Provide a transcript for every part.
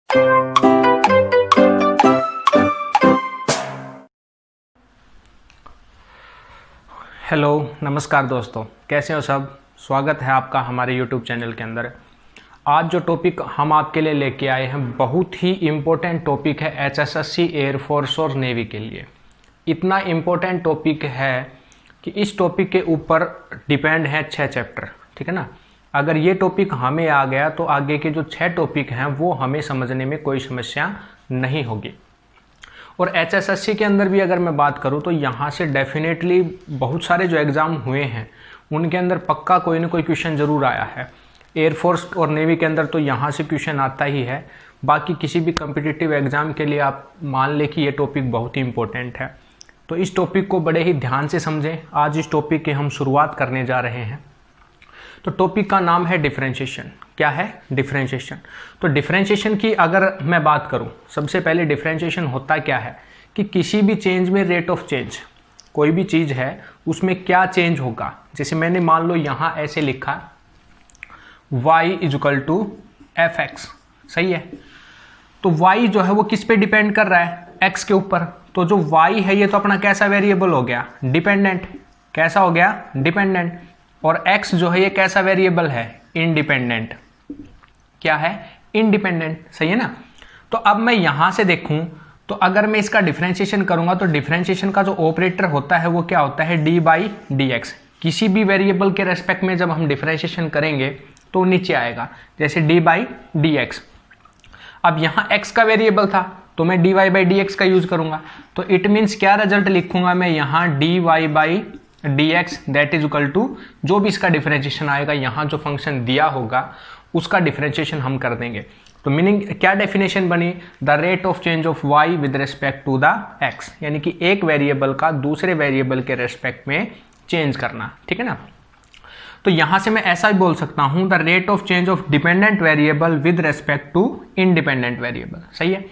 Hello, नमस्कार दोस्तों, कैसे हो सब। स्वागत है आपका हमारे YouTube चैनल के अंदर। आज जो टॉपिक हम आपके लिए लेके आए हैं बहुत ही इम्पोर्टेंट टॉपिक है HSSC एयरफोर्स और नेवी के लिए। इतना इम्पोर्टेंट टॉपिक है कि इस टॉपिक के ऊपर डिपेंड है 6 चैप्टर, ठीक है ना। अगर ये टॉपिक हमें आ गया तो आगे के जो 6 टॉपिक हैं वो हमें समझने में कोई समस्या नहीं होगी। और HSSC के अंदर भी अगर मैं बात करूं तो यहाँ से डेफिनेटली बहुत सारे जो एग्ज़ाम हुए हैं उनके अंदर पक्का कोई ना कोई क्वेश्चन ज़रूर आया है। एयरफोर्स और नेवी के अंदर तो यहाँ से क्वेश्चन आता ही है। बाकी किसी भी कम्पिटिटिव एग्ज़ाम के लिए आप मान लें कि ये टॉपिक बहुत ही इंपॉर्टेंट है, तो इस टॉपिक को बड़े ही ध्यान से समझें। आज इस टॉपिक की हम शुरुआत करने जा रहे हैं। तो टॉपिक का नाम है डिफरेंशिएशन। क्या है? डिफरेंशिएशन। तो डिफरेंशिएशन की अगर मैं बात करूं, सबसे पहले डिफरेंशिएशन होता क्या है कि किसी भी चेंज में रेट ऑफ चेंज, कोई भी चीज़ है उसमें क्या चेंज होगा। जैसे मैंने मान लो यहाँ ऐसे लिखा y = fx, सही है। तो y जो है वो किस पे डिपेंड कर रहा है? x के ऊपर। तो जो y है ये तो अपना कैसा वेरिएबल हो गया? डिपेंडेंट। कैसा हो गया? डिपेंडेंट। और x जो है ये कैसा वेरिएबल है? इंडिपेंडेंट। क्या है? इंडिपेंडेंट, सही है ना। तो अब मैं यहां से देखूं तो अगर मैं इसका डिफरेंशिएशन करूंगा तो डिफरेंशिएशन का जो ऑपरेटर होता है वो क्या होता है? d/dx। किसी भी वेरिएबल के रेस्पेक्ट में जब हम डिफरेंशिएशन करेंगे तो नीचे आएगा, जैसे d/dx। अब यहाँ x का वेरिएबल था तो मैं dy/dx का यूज करूंगा। तो इट मीन्स क्या रिजल्ट लिखूंगा मैं यहाँ? dy/dx that is equal to जो भी इसका डिफरेंशिएशन आएगा, यहाँ जो फंक्शन दिया होगा उसका डिफरेंशिएशन हम कर देंगे। तो मीनिंग क्या डेफिनेशन बनी? The rate of change of y with respect to the x, यानी कि एक वेरिएबल का दूसरे वेरिएबल के रेस्पेक्ट में चेंज करना, ठीक है ना। तो यहां से मैं ऐसा भी बोल सकता हूं, the rate of change of dependent variable with respect to independent variable, सही है।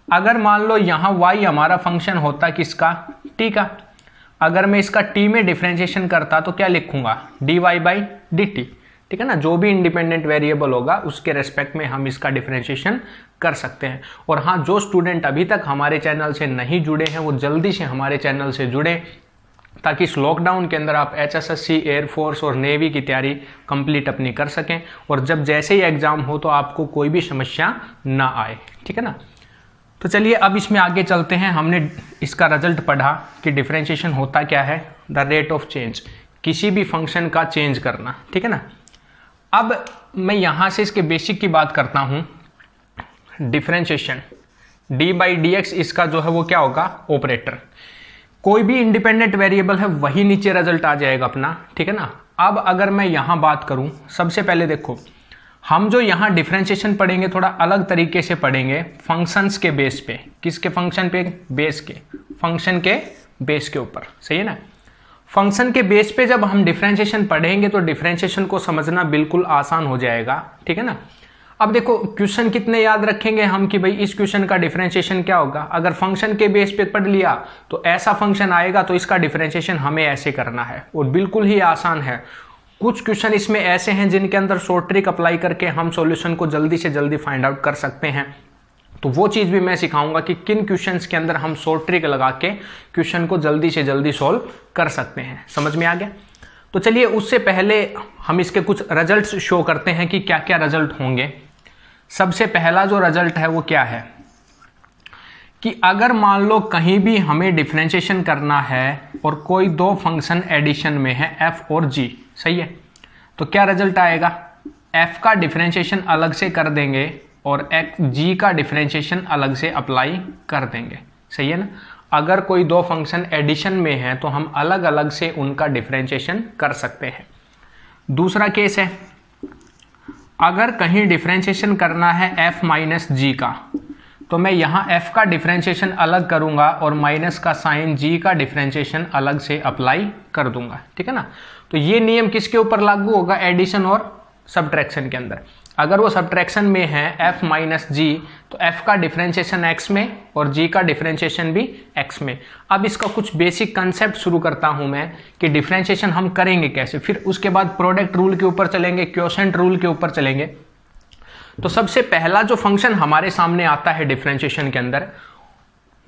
अगर मान लो यहाँ y हमारा फंक्शन होता किसका? t का। अगर मैं इसका t में डिफरेंशिएशन करता तो क्या लिखूंगा? dy/dt, ठीक है ना। जो भी इंडिपेंडेंट वेरिएबल होगा उसके रेस्पेक्ट में हम इसका डिफरेंशिएशन कर सकते हैं। और हाँ, जो स्टूडेंट अभी तक हमारे चैनल से नहीं जुड़े हैं वो जल्दी से हमारे चैनल से जुड़े, ताकि इस लॉकडाउन के अंदर आप HSSC एयरफोर्स और नेवी की तैयारी कंप्लीट अपनी कर सकें और जब जैसे ही एग्जाम हो तो आपको कोई भी समस्या ना आए, ठीक है ना। तो चलिए अब इसमें आगे चलते हैं। हमने इसका रिजल्ट पढ़ा कि डिफरेंशिएशन होता क्या है? द रेट ऑफ चेंज, किसी भी फंक्शन का चेंज करना, ठीक है ना। अब मैं यहाँ से इसके बेसिक की बात करता हूँ। डिफरेंशिएशन d/dx, इसका जो है वो क्या होगा? ऑपरेटर। कोई भी इंडिपेंडेंट वेरिएबल है वही नीचे रिजल्ट आ जाएगा अपना, ठीक है ना। अब अगर मैं यहाँ बात करूँ, सबसे पहले देखो हम जो यहाँ डिफरेंशिएशन पढ़ेंगे थोड़ा अलग तरीके से पढ़ेंगे, फंक्शंस के बेस पे। किसके फंक्शन पे? बेस के, फंक्शन के बेस के ऊपर, सही है ना। फंक्शन के बेस पे जब हम डिफरेंशिएशन पढ़ेंगे तो डिफरेंशिएशन को समझना बिल्कुल आसान हो जाएगा, ठीक है ना। अब देखो क्वेश्चन कितने याद रखेंगे हम कि भाई इस क्वेश्चन का डिफरेंशिएशन क्या होगा। अगर फंक्शन के बेस पे पढ़ लिया तो ऐसा फंक्शन आएगा तो इसका डिफरेंशिएशन हमें ऐसे करना है और बिल्कुल ही आसान है। कुछ क्वेश्चन इसमें ऐसे हैं जिनके अंदर शॉर्ट ट्रिक अप्लाई करके हम सॉल्यूशन को जल्दी से जल्दी फाइंड आउट कर सकते हैं। तो वो चीज़ भी मैं सिखाऊंगा कि किन क्वेश्चंस के अंदर हम शॉर्ट ट्रिक लगा के क्वेश्चन को जल्दी से जल्दी सॉल्व कर सकते हैं। समझ में आ गया? तो चलिए उससे पहले हम इसके कुछ रिजल्ट्स शो करते हैं कि क्या क्या रिजल्ट होंगे। सबसे पहला जो रिजल्ट है वो क्या है कि अगर मान लो कहीं भी हमें डिफरेंशिएशन करना है और कोई दो फंक्शन एडिशन में है f और g, सही है, तो क्या रिजल्ट आएगा? f का डिफरेंशिएशन अलग से कर देंगे और g का डिफरेंशिएशन अलग से अप्लाई कर देंगे, सही है ना। अगर कोई दो फंक्शन एडिशन में है तो हम अलग अलग से उनका डिफरेंशिएशन कर सकते हैं। दूसरा केस है, अगर कहीं डिफरेंशिएशन करना है f माइनस g का, तो मैं यहाँ f का डिफरेंशिएशन अलग करूँगा और माइनस का साइन g का डिफरेंशिएशन अलग से अप्लाई कर दूंगा, ठीक है ना। तो ये नियम किसके ऊपर लागू होगा? एडिशन और सब्ट्रैक्शन के अंदर। अगर वो सब्ट्रैक्शन में है f माइनस g तो f का डिफरेंशिएशन x में और g का डिफरेंशिएशन भी x में। अब इसका कुछ बेसिक कंसेप्ट शुरू करता हूं मैं कि डिफरेंशिएशन हम करेंगे कैसे, फिर उसके बाद प्रोडक्ट रूल के ऊपर चलेंगे, क्वोशेंट रूल के ऊपर चलेंगे। तो सबसे पहला जो फंक्शन हमारे सामने आता है डिफरेंशिएशन के अंदर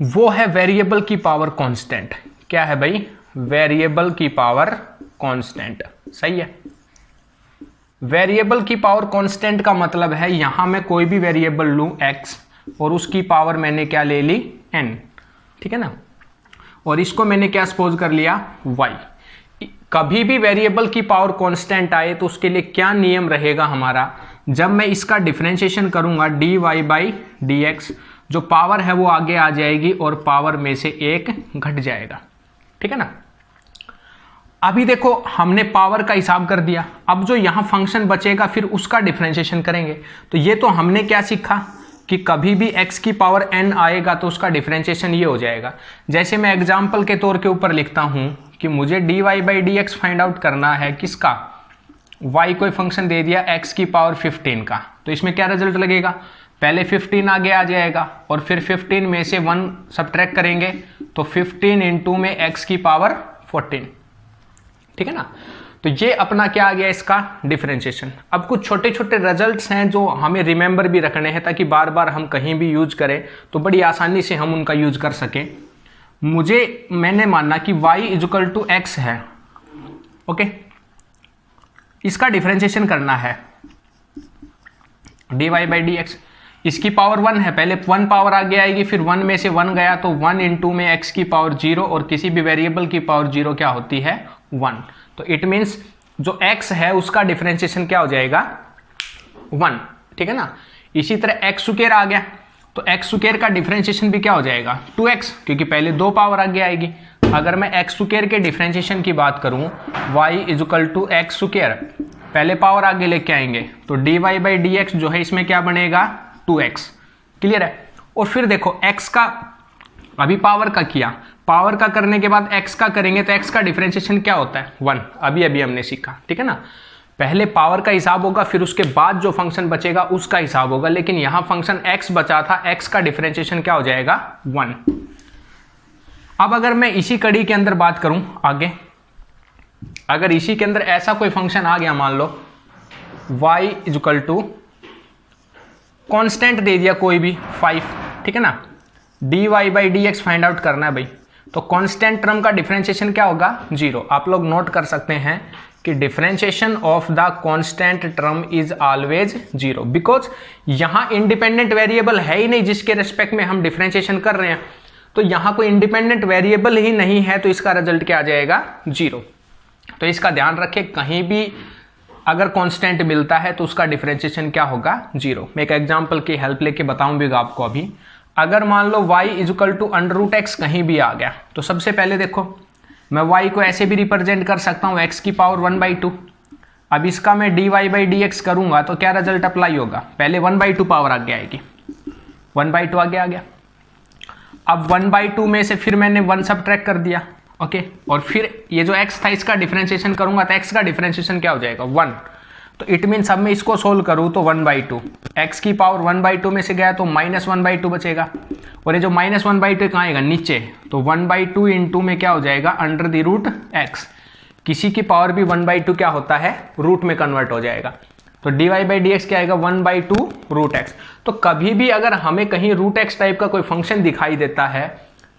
वो है वेरिएबल की पावर कांस्टेंट। क्या है भाई? वेरिएबल की पावर कांस्टेंट। सही है। वेरिएबल की पावर कांस्टेंट का मतलब है यहां मैं कोई भी वेरिएबल लूं x और उसकी पावर मैंने क्या ले ली? n। ठीक है ना। और इसको मैंने क्या सपोज कर लिया? y। कभी भी वेरिएबल की पावर कांस्टेंट आए तो उसके लिए क्या नियम रहेगा हमारा? जब मैं इसका डिफरेंशिएशन करूंगा dy बाई dx, जो पावर है वो आगे आ जाएगी और पावर में से एक घट जाएगा। ठीक है ना। अभी देखो हमने पावर का हिसाब कर दिया, अब जो यहां फंक्शन बचेगा फिर उसका डिफरेंशिएशन करेंगे। तो ये तो हमने क्या सीखा कि कभी भी x की पावर n आएगा तो उसका डिफरेंशिएशन ये हो जाएगा। जैसे मैं एग्जाम्पल के तौर के ऊपर लिखता हूं कि मुझे dy by dx find out करना है किसका? y कोई फंक्शन दे दिया x की पावर 15 का, तो इसमें क्या रिजल्ट लगेगा? पहले 15 आगे आ जाएगा और फिर 15 में से 1 सब्ट्रैक्ट करेंगे तो 15 इंटू में x की पावर 14। ठीक है ना। तो ये अपना क्या आ गया इसका डिफरेंशिएशन। अब कुछ छोटे छोटे रिजल्ट्स हैं जो हमें रिमेंबर भी रखने हैं ताकि बार बार हम कहीं भी यूज करें तो बड़ी आसानी से हम उनका यूज कर सकें। मैंने मानना कि y इक्वल टू x है। ओके, इसका डिफरेंशिएशन करना है dy बाई dx। इसकी पावर 1 है, पहले 1 पावर आगे आएगी फिर 1 में से 1 गया तो 1 इंटू में x की पावर 0 और किसी भी वेरिएबल की पावर 0 क्या होती है? 1। तो इट मीन्स जो x है उसका डिफरेंशिएशन क्या हो जाएगा? 1। ठीक है ना। इसी तरह x स्क्वायर आ गया तो x स्क्वायर का डिफरेंशिएशन भी क्या हो जाएगा? 2x, क्योंकि पहले 2 पावर आगे आएगी। अगर मैं x स्क्वायर के डिफरेंशिएशन की बात करूं y equal to x square, पहले पावर आगे लेके आएंगे तो dy बाई dx जो है इसमें क्या बनेगा? 2x। क्लियर है। और फिर देखो x का अभी पावर का किया, पावर का करने के बाद x का करेंगे तो x का डिफरेंशिएशन क्या होता है? 1। अभी हमने सीखा। ठीक है ना। पहले पावर का हिसाब होगा फिर उसके बाद जो फंक्शन बचेगा उसका हिसाब होगा, लेकिन यहां फंक्शन x बचा था, x का डिफरेंशिएशन क्या हो जाएगा? 1। अब अगर मैं इसी कड़ी के अंदर बात करूं आगे, अगर इसी के अंदर ऐसा कोई फंक्शन आ गया, मान लो y इक्वल टू कांस्टेंट दे दिया कोई भी 5। ठीक है ना। dy by dx find out करना है भाई, तो कांस्टेंट टर्म का डिफरेंशिएशन क्या होगा? 0। आप लोग नोट कर सकते हैं कि differentiation of the constant term is always 0, because यहां इंडिपेंडेंट वेरिएबल है ही नहीं जिसके रेस्पेक्ट में हम डिफरेंशिएशन कर रहे हैं। तो यहां कोई इंडिपेंडेंट वेरिएबल ही नहीं है तो इसका रिजल्ट क्या आ जाएगा? 0। तो इसका ध्यान रखें, कहीं भी अगर कांस्टेंट मिलता है तो उसका डिफरेंशिएशन क्या होगा? 0। मैं एक एग्जांपल की हेल्प लेके बताऊंगा आपको अभी। अगर मान लो y इक्वल टू √x कहीं भी आ गया तो सबसे पहले देखो मैं y को ऐसे भी रिप्रेजेंट कर सकता हूं x की पावर 1/2। अब इसका मैं dy बाई dx करूंगा तो क्या रिजल्ट अप्लाई होगा? पहले 1/2 पावर आगे आएगी, 1/2 आगे आ गया। अब 1/2 में से फिर मैंने 1 सब्ट्रैक्ट कर दिया। ओके, और फिर ये जो x था इसका डिफरेंशिएशन करूंगा तो x का डिफरेंशिएशन क्या हो जाएगा? 1। तो इट मीन्स अब मैं इसको सोल्व करूं तो 1/2, x की पावर 1/2 में से गया तो -1/2 बचेगा, और ये जो -1/2 कहाँ आएगा? नीचे। तो 1/2 इंटू में क्या हो जाएगा? √x। किसी की पावर भी 1/2 क्या होता है? रूट में कन्वर्ट हो जाएगा। तो dy बाई dx क्या आएगा? 1/2 √x। तो कभी भी अगर हमें कहीं √x टाइप का कोई फंक्शन दिखाई देता है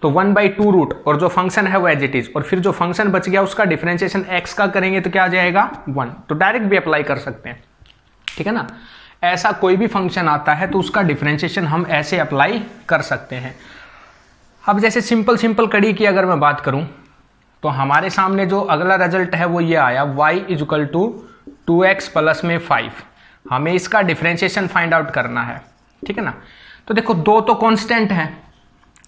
तो 1/2 रूट और जो फंक्शन है वो एज इट इज, और फिर जो फंक्शन बच गया उसका डिफरेंशिएशन x का करेंगे तो क्या आ जाएगा? 1। तो डायरेक्ट भी अप्लाई कर सकते हैं। ठीक है ना। ऐसा कोई भी फंक्शन आता है तो उसका डिफरेंशिएशन हम ऐसे अप्लाई कर सकते हैं। अब जैसे सिंपल कड़ी की अगर मैं बात करूं तो हमारे सामने जो अगला रिजल्ट है वो ये आया, y equal to 2x plus में 5। हमें इसका डिफरेंशिएशन फाइंड आउट करना है। ठीक है ना। तो देखो 2 तो कांस्टेंट है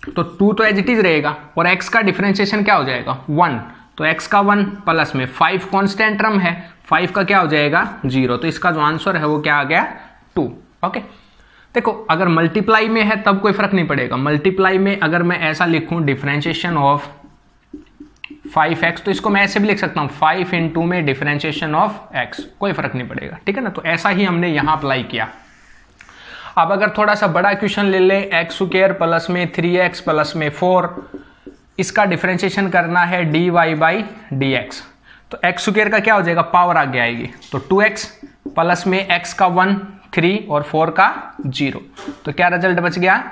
तो 2 तो एज इट इज रहेगा और x का डिफरेंशिएशन क्या हो जाएगा? 1। तो x का 1 प्लस में 5 कांस्टेंट टर्म है, 5 का क्या हो जाएगा? 0। तो इसका जो आंसर है वो क्या आ गया? 2। ओके, देखो अगर मल्टीप्लाई में है तब कोई फर्क नहीं पड़ेगा। मल्टीप्लाई में अगर मैं ऐसा लिखूं डिफरेंशिएशन ऑफ 5x तो इसको मैं ऐसे भी लिख सकता हूं 5 इंटू में डिफरेंशिएशन ऑफ x, कोई फर्क नहीं पड़ेगा। ठीक है ना। तो ऐसा ही हमने यहां अप्लाई किया। अब अगर थोड़ा सा बड़ा क्वेश्चन ले ले, x स्क्वायर प्लस में 3x प्लस में 4, इसका डिफरेंशिएशन करना है dy बाई dx। तो x स्क्वायर का क्या हो जाएगा? पावर आगे आएगी तो 2x प्लस में x का 1 3 और 4 का 0, तो क्या रिजल्ट बच गया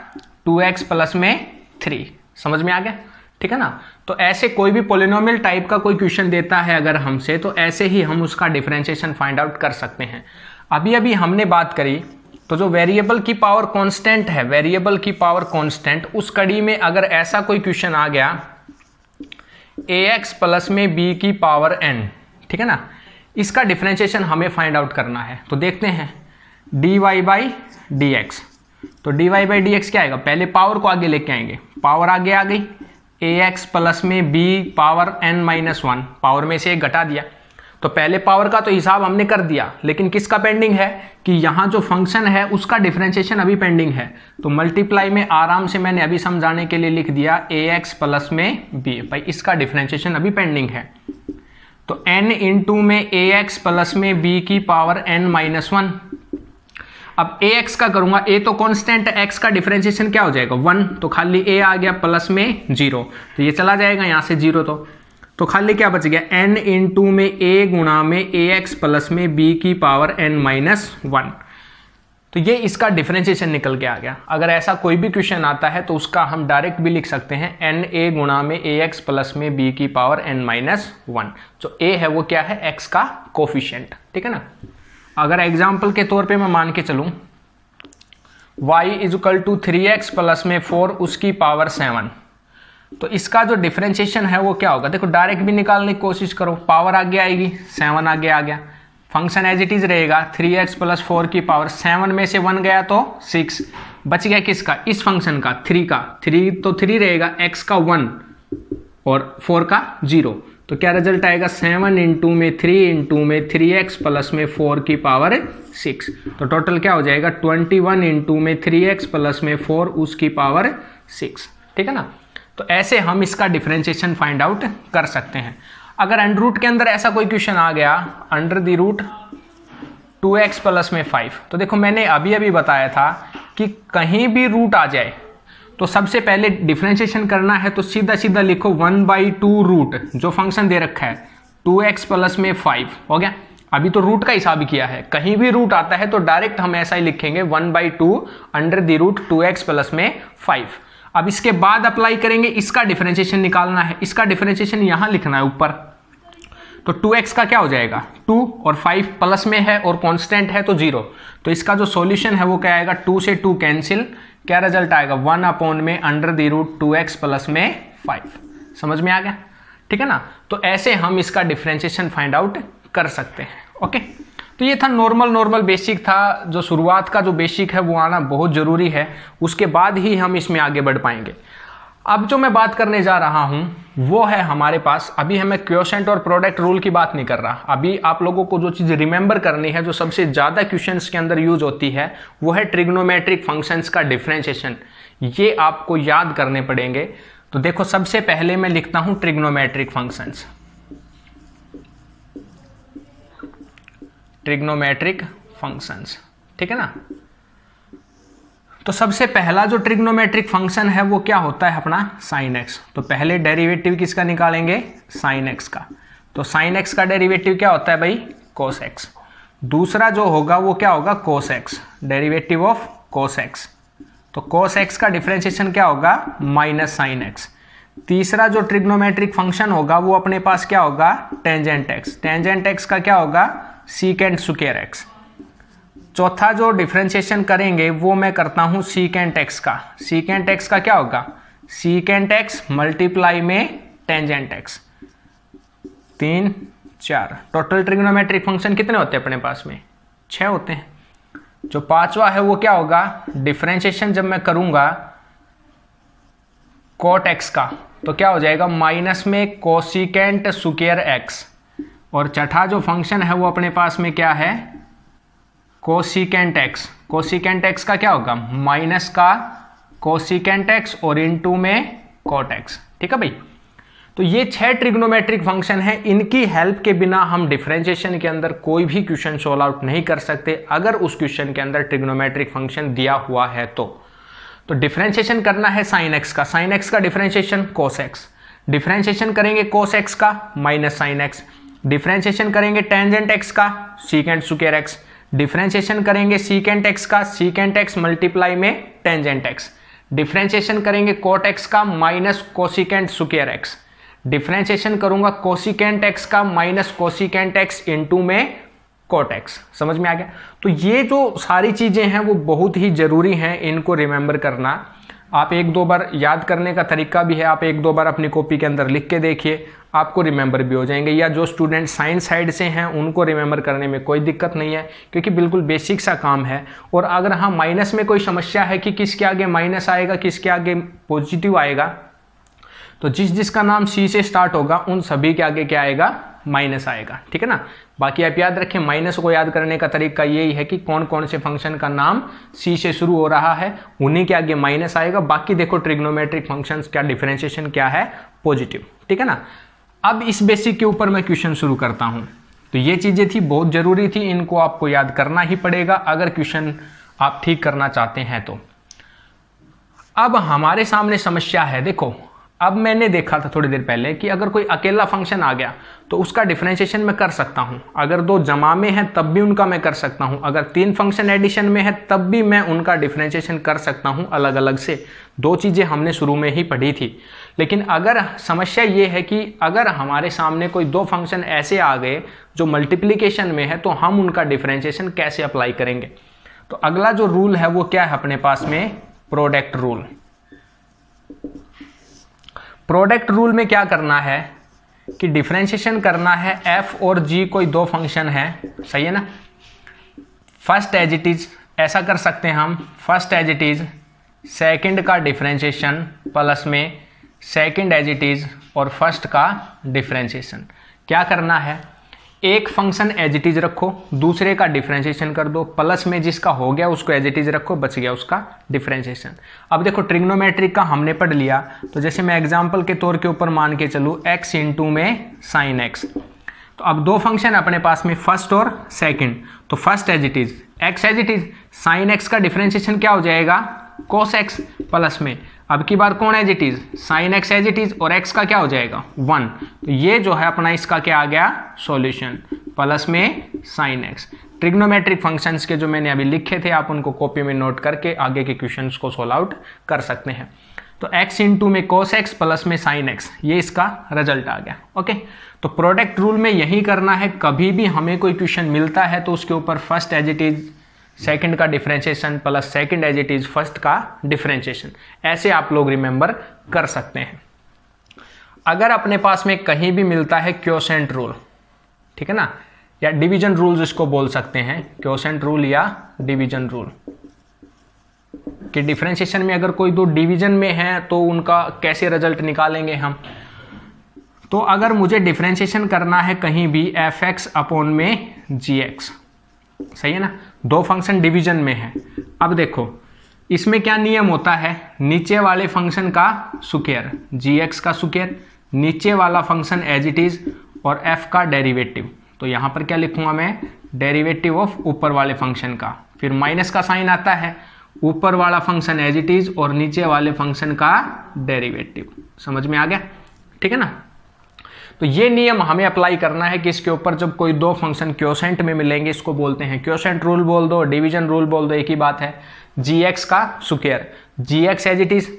2x प्लस में 3। समझ में आ गया, ठीक है ना। तो ऐसे कोई भी पोलिनोमियल टाइप का कोई क्वेश्चन देता है अगर हमसे, तो ऐसे ही हम उसका डिफरेंशिएशन फाइंड आउट कर सकते हैं। अभी अभी हमने बात करी, तो जो वेरिएबल की पावर कांस्टेंट है, वेरिएबल की पावर कांस्टेंट, उस कड़ी में अगर ऐसा कोई क्वेश्चन आ गया ax प्लस में b की पावर n, ठीक है ना, इसका डिफरेंशिएशन हमें फाइंड आउट करना है। तो देखते हैं dy बाई dx, तो dy बाई dx क्या आएगा, पहले पावर को आगे लेके आएंगे, पावर आगे आ गई ax प्लस में b power n minus 1, power में से एक घटा दिया, तो पहले पावर का तो हिसाब हमने कर दिया, लेकिन किसका पेंडिंग है कि यहाँ जो फंक्शन है उसका डिफरेंशिएशन अभी पेंडिंग है। तो मल्टीप्लाई में आराम से मैंने अभी समझाने के लिए लिख दिया ax प्लस में b, भाई इसका डिफरेंशिएशन अभी पेंडिंग है। तो n इंटू में ax प्लस में b की पावर n माइनस 1। अब ax का करूंगा, a तो कांस्टेंट है, x का डिफरेंशिएशन क्या हो जाएगा 1, तो खाली a आ गया प्लस में 0, तो ये चला जाएगा यहाँ से 0, तो खाली क्या बच गया n इंटू में a गुणा में ax प्लस में b की पावर n माइनस 1। तो ये इसका डिफरेंशिएशन निकल के आ गया। अगर ऐसा कोई भी क्वेश्चन आता है तो उसका हम डायरेक्ट भी लिख सकते हैं n a गुणा में ax प्लस में b की पावर n माइनस 1। जो a है वो क्या है, x का कोफिशिएंट, ठीक है ना। अगर एग्जाम्पल के तौर पे मैं मान के चलूं y is equal to 3x plus में 4 उसकी पावर 7, तो इसका जो डिफरेंशिएशन है वो क्या होगा, देखो डायरेक्ट भी निकालने की कोशिश करो, पावर आगे आएगी 7 आगे आ गया, फंक्शन एज इट इज रहेगा 3x प्लस 4 की पावर 7 में से 1 गया तो 6, बच गया किसका, इस फंक्शन का 3 का, 3 तो 3 रहेगा, x का 1 और 4 का 0, तो क्या रिजल्ट आएगा 7 इंटू में 3 इंटू में 3x प्लस में 4 की पावर 6, तो टोटल क्या हो जाएगा 21 इंटू में 3x प्लस में 4 उसकी पावर 6, ठीक है ना। तो ऐसे हम इसका डिफरेंशिएशन फाइंड आउट कर सकते हैं। अगर अंडर रूट के अंदर ऐसा कोई क्वेश्चन आ गया under the root 2x plus में 5, तो देखो मैंने अभी अभी बताया था कि कहीं भी रूट आ जाए तो सबसे पहले डिफरेंशिएशन करना है, तो सीधा सीधा लिखो 1/2 रूट जो फंक्शन दे रखा है 2x प्लस में 5 हो गया। अभी तो रूट का हिसाब किया है, कहीं भी रूट आता है तो डायरेक्ट हम ऐसा ही लिखेंगे 1/2 under the root 2x plus में 5। अब इसके बाद अप्लाई करेंगे, इसका डिफरेंशिएशन निकालना है, इसका डिफरेंशिएशन यहां लिखना है ऊपर, तो 2x का क्या हो जाएगा 2 और 5 प्लस में है और कांस्टेंट है तो 0, तो इसका जो सॉल्यूशन है वो क्या आएगा 2 से 2 कैंसिल, क्या रिजल्ट आएगा 1 में under the root 2x plus में 5। समझ में आ गया, ठीक है ना। तो ऐसे हम इसका डिफरेंशिएशन फाइंड आउट कर सकते हैं। ओके, तो ये था नॉर्मल बेसिक था, जो शुरुआत का जो बेसिक है वो आना बहुत ज़रूरी है, उसके बाद ही हम इसमें आगे बढ़ पाएंगे। अब जो मैं बात करने जा रहा हूं वो है हमारे पास, अभी हमें क्वोशेंट और प्रोडक्ट रूल की बात नहीं कर रहा, अभी आप लोगों को जो चीज़ रिमेंबर करनी है, जो सबसे ज़्यादा क्वेश्चंस के अंदर यूज होती है, वो है ट्रिग्नोमेट्रिक फंक्शंस का डिफरेंशिएशन। ये आपको याद करने पड़ेंगे। तो देखो सबसे पहले मैं लिखता हूं ट्रिग्नोमेट्रिक फंक्शंस, ट्रिग्नोमेट्रिक फंक्शंस, ठीक है ना। तो सबसे पहला जो ट्रिग्नोमेट्रिक फंक्शन है वो क्या होता है अपना साइन एक्स। तो पहले डेरिवेटिव किसका निकालेंगे, साइन एक्स का। तो साइन एक्स का डेरिवेटिव क्या होता है भाई, कोस एक्स। दूसरा जो होगा वो क्या होगा, cos x, derivative of cos x. तो कोस एक्स का डिफरेंशिएशन क्या होगा, माइनस साइन एक्स। तीसरा जो ट्रिग्नोमेट्रिक फंक्शन होगा वो अपने पास क्या होगा, टेंजेंट एक्स। टेंजेंट एक्स का क्या होगा, सीकेंट स्क्वायर एक्स। चौथा जो डिफरेंशिएशन करेंगे वो मैं करता हूं सीकेंट एक्स का। सीकेंट एक्स का क्या होगा, सीकेंट एक्स मल्टीप्लाई में tangent x. 3 4 total trigonometric function कितने होते हैं अपने पास में, 6 होते हैं। जो पांचवा है वो क्या होगा, डिफरेंशिएशन जब मैं करूंगा कोट एक्स का तो क्या हो जाएगा, माइनस में कोसिकेंट स्क्वायर एक्स। और छठा जो फंक्शन है वो अपने पास में क्या है, कोसिकेंट एक्स। कोसिकेंट एक्स का क्या होगा, माइनस का कोसिकेंट एक्स और इनटू में कोट एक्स। ठीक है भाई। तो ये 6 ट्रिग्नोमेट्रिक फंक्शन है, इनकी हेल्प के बिना हम डिफरेंशिएशन के अंदर कोई भी क्वेश्चन सॉल्व आउट नहीं कर सकते अगर उस क्वेश्चन के अंदर ट्रिग्नोमेट्रिक फंक्शन दिया हुआ है। तो डिफरेंशिएशन करना है साइन एक्स का, साइन एक्स का डिफरेंशिएशन कोस एक्स। डिफरेंशिएशन करेंगे कोस एक्स का माइनस साइन एक्स। डिफरेंशिएशन करेंगे टेंजेंट एक्स का सीकेंट स्क्वायर एक्स। डिफरेंशिएशन करेंगे सीकेंट एक्स का, सीकेंट एक्स मल्टीप्लाई में टेंजेंट एक्स। डिफरेंशिएशन करेंगे कोट एक्स का minus cosecant square x. Differentiation करूंगा कोसिकेंट एक्स का माइनस कोसिकेंट एक्स इंटू में कोट एक्स। समझ में आ गया? तो ये जो सारी चीजें हैं वो बहुत ही जरूरी हैं, इनको रिमेंबर करना। आप एक दो बार याद करने का तरीका भी है, आप एक दो बार अपनी कॉपी के अंदर लिख के देखिए, आपको रिमेंबर भी हो जाएंगे। या जो स्टूडेंट साइंस साइड से हैं उनको रिमेंबर करने में कोई दिक्कत नहीं है, क्योंकि बिल्कुल बेसिक सा काम है। और अगर हाँ माइनस में कोई समस्या है कि किसके आगे माइनस आएगा किसके आगे पॉजिटिव आएगा, तो जिस जिसका नाम सी से स्टार्ट होगा उन सभी के आगे क्या आएगा, माइनस आएगा। ठीक है ना? बाकी आप याद रखें, माइनस को याद करने का तरीका यही है कि कौन कौन से फंक्शन का नाम सी से शुरू हो रहा है उन्हीं के आगे माइनस आएगा। बाकी देखो ट्रिग्नोमेट्रिक फंक्शंस क्या डिफरेंशिएशन क्या है, पॉजिटिव। ठीक है ना? अब इस बेसिक के ऊपर मैं क्वेश्चन शुरू करता हूं। तो ये चीजें थी, बहुत जरूरी थी, इनको आपको याद करना ही पड़ेगा अगर क्वेश्चन आप ठीक करना चाहते हैं तो। अब हमारे सामने समस्या है, देखो अब मैंने देखा था थोड़ी देर पहले कि अगर कोई अकेला फंक्शन आ गया तो उसका डिफरेंशिएशन मैं कर सकता हूं। अगर दो जमा में है तब भी उनका मैं कर सकता हूं। अगर तीन फंक्शन एडिशन में है तब भी मैं उनका डिफरेंशिएशन कर सकता हूं अलग अलग से। दो चीजें हमने शुरू में ही पढ़ी थी। लेकिन अगर समस्या ये है कि अगर हमारे सामने कोई दो फंक्शन ऐसे आ गए जो मल्टीप्लिकेशन में है तो हम उनका डिफरेंशिएशन कैसे अप्लाई करेंगे। तो अगला जो रूल है वो क्या है अपने पास में, प्रोडक्ट रूल। प्रोडक्ट रूल में क्या करना है कि डिफरेंशिएशन करना है एफ और जी, कोई दो फंक्शन है, सही है ना। फर्स्ट एज इट इज, ऐसा कर सकते हैं हम, first as it is second का डिफरेंशिएशन प्लस में सेकंड एज इट इज और फर्स्ट का डिफरेंशिएशन। क्या करना है, एक फंक्शन एज इट इज रखो, दूसरे का डिफरेंशिएशन कर दो, प्लस में जिसका हो गया उसको एज इट इज रखो, बच गया उसका डिफरेंशिएशन। अब देखो ट्रिग्नोमेट्रिक का हमने पढ़ लिया, तो जैसे मैं एग्जांपल के तौर के ऊपर मान के चलूँ x इंटू में साइन एक्स। तो अब दो फंक्शन अपने पास में फर्स्ट और सेकंड, तो first as it is x as it is, sine x का डिफरेंशिएशन क्या हो जाएगा, कोस एक्स, प्लस में अब की बार कौन as it is, sine x as it is, और x का क्या हो जाएगा 1। तो ये जो है अपना इसका क्या आ गया, सॉल्यूशन, प्लस में साइन एक्स। ट्रिग्नोमेट्रिक फंक्शंस के जो मैंने अभी लिखे थे आप उनको कॉपी में नोट करके आगे के क्वेश्चंस को सॉल्व आउट कर सकते हैं। तो x इंटू में कोस एक्स प्लस में साइन एक्स, ये इसका रिजल्ट आ गया। ओके, तो प्रोडक्ट रूल में यही करना है, कभी भी हमें कोई क्वेश्चन मिलता है तो उसके ऊपर first as it is second का differentiation plus second as it is first का डिफरेंशिएशन, ऐसे आप लोग रिमेंबर कर सकते हैं। अगर अपने पास में कहीं भी मिलता है क्वोशेंट रूल, ठीक है ना, या डिवीजन रूल इसको बोल सकते हैं, क्वोशेंट रूल या डिवीजन रूल, कि डिफरेंशिएशन में अगर कोई दो डिवीजन में है तो उनका कैसे रिजल्ट निकालेंगे हम। तो अगर मुझे डिफरेंशिएशन करना है कहीं भी एफ एक्स अपॉन में जी एक्स, सही है ना, दो फंक्शन डिवीजन में है। अब देखो इसमें क्या नियम होता है, नीचे वाले फंक्शन का स्क्वायर, जी एक्स का स्क्वायर, नीचे वाला फंक्शन एज इट इज और एफ का डेरिवेटिव। तो यहां पर क्या लिखूंगा मैं, डेरिवेटिव ऑफ ऊपर वाले फंक्शन का, फिर माइनस का साइन आता है, ऊपर वाला फंक्शन एज इट इज और नीचे वाले फंक्शन का डेरिवेटिव। समझ में आ गया? ठीक है ना। तो ये नियम हमें अप्लाई करना है कि इसके ऊपर जब कोई दो फंक्शन क्वोशेंट में मिलेंगे, इसको बोलते हैं क्वोशेंट रूल बोल दो, डिवीजन रूल बोल दो, एक ही बात है। जी एक्स का square, g x as it is,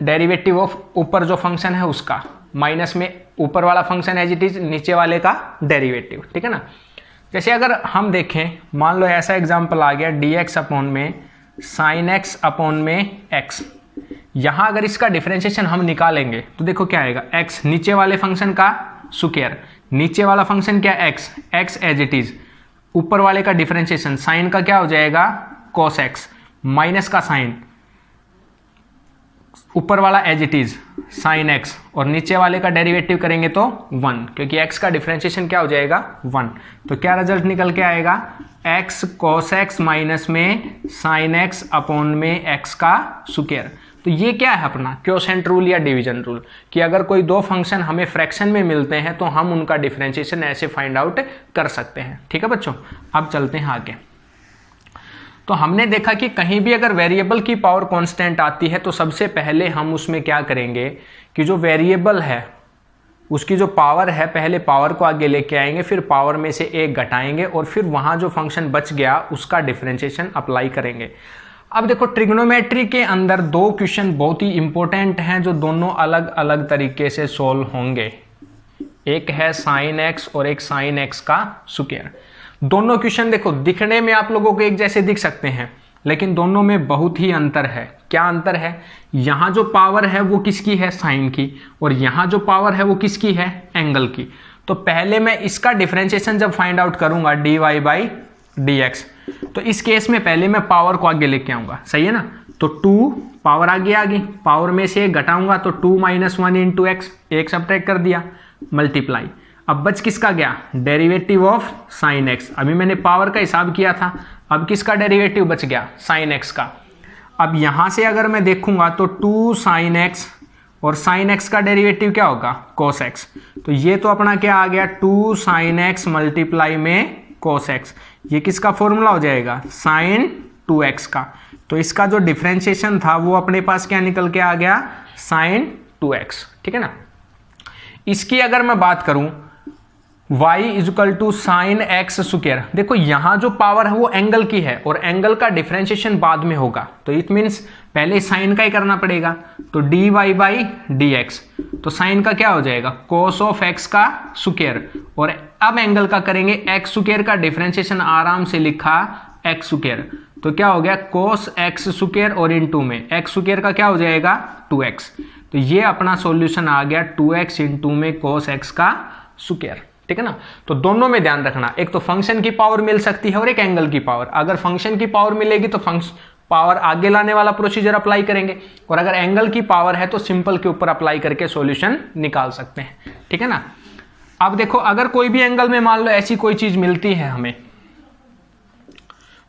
derivative of ऊपर जो फंक्शन है उसका, माइनस में ऊपर वाला फंक्शन एज इट इज, नीचे वाले का डेरिवेटिव। ठीक है ना। जैसे अगर हम देखें, मान लो ऐसा एग्जाम्पल आ गया डी एक्स अपॉन में साइन एक्स अपॉन में एक्स। यहां अगर इसका डिफरेंशिएशन हम निकालेंगे तो देखो क्या आएगा, x नीचे वाले फंक्शन का स्क्वायर, नीचे वाला फंक्शन क्या x, x as it is, ऊपर वाले का डिफरेंशिएशन साइन का क्या हो जाएगा cos x, माइनस का साइन, ऊपर वाला as it is sine x और नीचे वाले का डेरिवेटिव करेंगे तो 1, क्योंकि x का डिफरेंशिएशन क्या हो जाएगा 1। तो क्या रिजल्ट निकल के आएगा, x cos x माइनस में साइन x अपॉन में x का स्क्वायर। तो ये क्या है अपना क्वोशेंट रूल या डिवीजन रूल, कि अगर कोई दो फंक्शन हमें फ्रैक्शन में मिलते हैं तो हम उनका डिफरेंशिएशन ऐसे फाइंड आउट कर सकते हैं। ठीक है बच्चों, अब चलते हैं आगे। तो हमने देखा कि कहीं भी अगर वेरिएबल की पावर कांस्टेंट आती है तो सबसे पहले हम उसमें क्या करेंगे कि जो वेरिएबल है उसकी जो पावर है, पहले पावर को आगे लेके आएंगे, फिर पावर में से एक घटाएंगे और फिर वहाँ जो फंक्शन बच गया उसका डिफरेंशिएशन अप्लाई करेंगे। अब देखो ट्रिग्नोमेट्री के अंदर दो क्वेश्चन बहुत ही इंपॉर्टेंट हैं जो दोनों अलग अलग तरीके से सोल्व होंगे। एक है साइन एक्स और एक साइन एक्स का स्क्वायर। दोनों क्वेश्चन देखो दिखने में आप लोगों को एक जैसे दिख सकते हैं, लेकिन दोनों में बहुत ही अंतर है। क्या अंतर है? यहाँ जो पावर है वो किसकी है? साइन की। और यहाँ जो पावर है वो किसकी है? एंगल की। तो पहले मैं इसका डिफरेंशिएशन जब फाइंड आउट करूंगा dy बाई डी एक्स, तो इस केस में पहले मैं पावर को आगे लेके आऊंगा, सही है ना। तो 2 पावर आगे आ गई, पावर में से एक घटाऊंगा तो 2 - 1 इंटू एक्स, एक सब्ट्रैक्ट कर दिया, मल्टीप्लाई। अब बच किसका गया? Derivative of sine x. अभी मैंने पावर का हिसाब किया था, अब किसका डेरिवेटिव बच गया? साइन एक्स का। अब यहां से अगर मैं देखूंगा तो 2 साइन एक्स और साइन एक्स का डेरिवेटिव क्या होगा? Cos x. तो ये तो अपना क्या आ गया? 2 साइन एक्स मल्टीप्लाई में कोस एक्स। ये किसका फॉर्मूला हो जाएगा? साइन 2x का। तो इसका जो डिफरेंशिएशन था वो अपने पास क्या निकल के आ गया? Sign 2x। ठीक है ना। इसकी अगर मैं बात करूं y equal to sine x square, देखो यहां जो पावर है वो एंगल की है और एंगल का डिफरेंशिएशन बाद में होगा, तो इट मीन्स पहले साइन का ही करना पड़ेगा। तो dy बाई डी एक्स, तो साइन का क्या हो जाएगा? कोस ऑफ एक्स का स्क्वायर। और अब एंगल का करेंगे एक्स स्क्वायर का डिफरेंशिएशन, आराम से लिखा एक्स स्क्वायर, तो क्या हो गया? कोस एक्स स्क्वायर और इंटू में एक्स स्क्वायर का क्या हो जाएगा? 2x। तो ये अपना सॉल्यूशन आ गया 2x इंटू में कोस एक्स का स्क्वायर। ठीक है ना। तो दोनों में ध्यान रखना, एक तो फंक्शन की पावर मिल सकती है और एक एंगल की पावर। अगर फंक्शन की पावर मिलेगी तो पावर आगे लाने वाला प्रोसीजर अप्लाई करेंगे, और अगर एंगल की पावर है तो सिंपल के ऊपर अप्लाई करके सॉल्यूशन निकाल सकते हैं। ठीक है ना। अब देखो अगर कोई भी एंगल में मान लो ऐसी कोई चीज मिलती है हमें,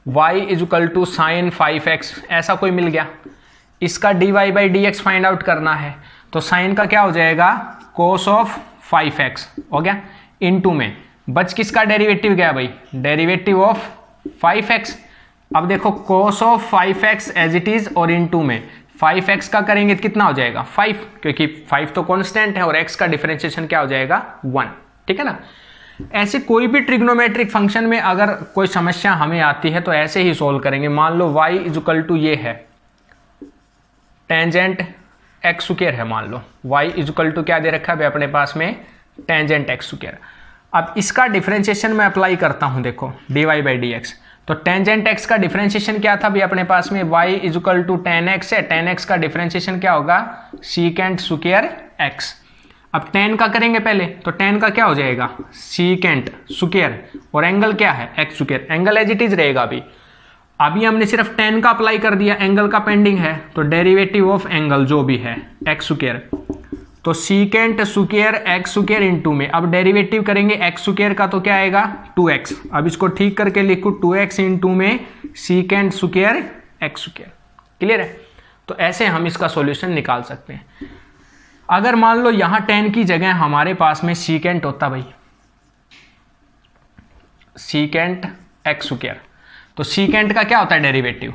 y equal to sign 5x, ऐसा कोई मिल गया, इसका dy by d x find out करना है, तो साइन का क्या हो जाएगा? कोस ऑफ 5x हो गया, इनटू में बच किसका डेरिवेटिव गया भाई? Derivative of 5x। अब देखो cos of 5x as it is और इनटू में 5x का करेंगे तो कितना हो जाएगा? 5, क्योंकि 5 तो कांस्टेंट है और x का डिफरेंशिएशन क्या हो जाएगा? 1। ठीक है ना। ऐसे कोई भी ट्रिग्नोमेट्रिक फंक्शन में अगर कोई समस्या हमें आती है तो ऐसे ही सोल्व करेंगे। मान लो y इक्वल टू ये है टेंजेंट एक्स स्क्वायर है, मान लो y इक्वल टू क्या दे रखा है अपने पास में? Tangent x square. अब इसका डिफरेंशिएशन मैं अप्लाई करता हूं, देखो dy बाई डी एक्स। तो टेंजेंट एक्स का डिफरेंशिएशन क्या था भी अपने पास में? y equal to tan x है, टेन एक्स का डिफरेंशिएशन क्या होगा? Secant square x. अब टेन का करेंगे पहले, तो टेन का क्या हो जाएगा? सीकेंट स्क्वायर, और एंगल क्या है? X square. Angle as it is रहेगा। अभी हमने सिर्फ टेन का अप्लाई कर दिया, एंगल का पेंडिंग है, तो डेरिवेटिव ऑफ एंगल जो भी है एक्स स्क्वायर, तो secant square x square into में अब डेरिवेटिव करेंगे एक्स स्क्वायर का, तो क्या आएगा? 2x। अब इसको ठीक करके लिखो 2x इंटू में secant square x square. Clear है। तो ऐसे हम इसका सॉल्यूशन निकाल सकते हैं। अगर मान लो यहां 10 की जगह हमारे पास में सीकेंट होता भाई, सीकेंट एक्स स्क्वायर, तो सीकेंट का क्या होता है डेरिवेटिव?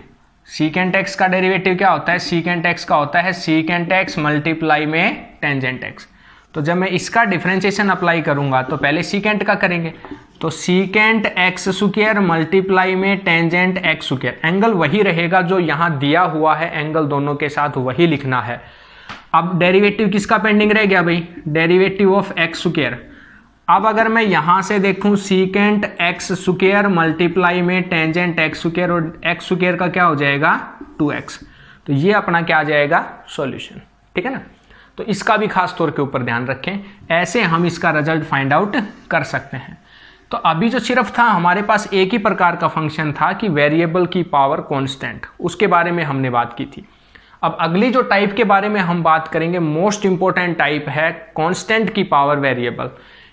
सीकेंट एक्स का डेरिवेटिव क्या होता है? सीकेंट एक्स का होता है सीकेंट एक्स मल्टीप्लाई में टेंजेंट एक्स। तो जब मैं इसका डिफरेंशिएशन अप्लाई करूंगा तो पहले सीकेंट का करेंगे, तो सीकेंट एक्स स्क्वायर मल्टीप्लाई में टेंजेंट एक्स स्क्वायर। एंगल वही रहेगा जो यहां दिया हुआ है, एंगल दोनों के साथ वही लिखना है। अब डेरिवेटिव किसका पेंडिंग रह गया भाई? Derivative of x square. अब अगर मैं यहां से देखूं सीकेंट एक्स स्क्वायर मल्टीप्लाई में टेंजेंट एक्स स्क्वायर, और एक्स स्क्वायर का क्या हो जाएगा? 2x। तो ये अपना क्या आ जाएगा? सॉल्यूशन। ठीक है ना। तो इसका भी खास तौर के ऊपर ध्यान रखें, ऐसे हम इसका रिजल्ट फाइंड आउट कर सकते हैं। तो अभी जो सिर्फ था हमारे पास एक ही प्रकार का फंक्शन था कि वेरिएबल की पावर कांस्टेंट, उसके बारे में हमने बात की थी। अब अगली जो टाइप के बारे में हम बात करेंगे, मोस्ट इंपॉर्टेंट टाइप है कांस्टेंट की पावर वेरिएबल।